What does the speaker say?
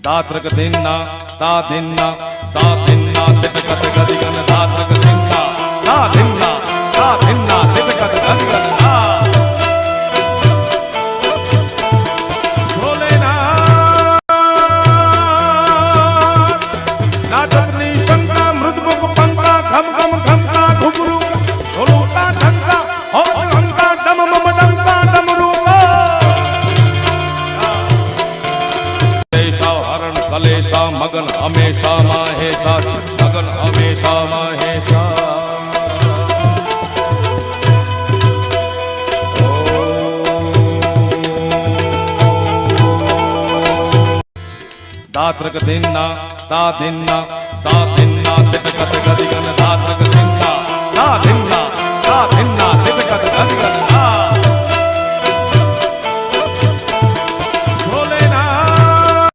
दात्रक दिन्ना ता दिन्ना तिटकत गदिगन दात्रक दिन्ना ता दिन्ना तिटकत गदिगन भोलेनाथ नाचकनी शंका मृदमुख पंका घम घम घमका घुघरू ढोलूका ढंका हो ढंका डम मम डंका डमरू कलेशा मगन हमेशा माहेशा मगन हमेशा माहेशा दात्रक दिन्ना ता दिन्ना तिटकत गदिगन दात्रक दिन्ना ता दिन्ना